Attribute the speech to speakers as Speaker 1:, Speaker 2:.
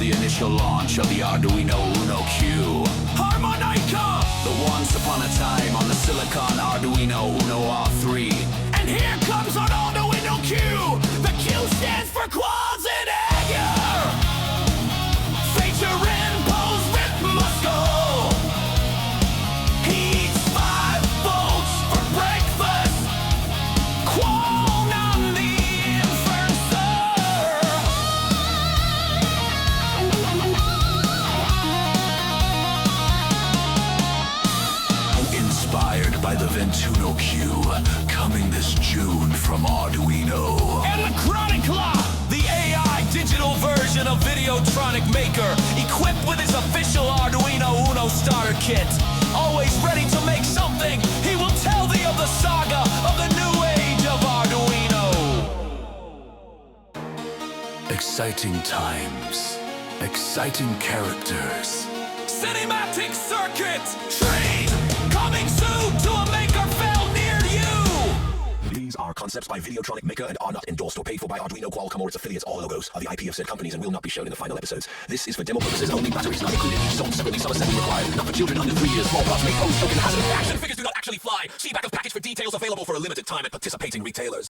Speaker 1: the initial launch of the Arduino Uno Q. Harmonica! The once upon a time on the silicon Arduino Uno R3. And here comes Arnolduino Q! The Q stands for Qwarzenegger! Featuring Poe's Rip Muscle! He eats 5 volts for breakfast! Quo-Nan the Inspired by the Ventuno Q, coming this June from Arduino. And the Chronicler, the AI digital version of VideotronicMaker, equipped with his official Arduino Uno starter kit. Always ready to make something, he will tell thee of the saga of the new age of Arduino. Exciting times, exciting characters. Cinematic circuits, train, coming soon to a maker fell near you!
Speaker 2: These are concepts by VideotronicMaker and are not endorsed or paid for by Arduino, Qualcomm, or its affiliates. All logos are the IP of said companies and will not be shown in the final episodes. This is for demo purposes only. Batteries not included. Each sold separately. Some assembly required. Not for children under 3 years. Small parts may pose token hazard. Action figures do not actually fly. See back of package for details available for a limited time at participating retailers.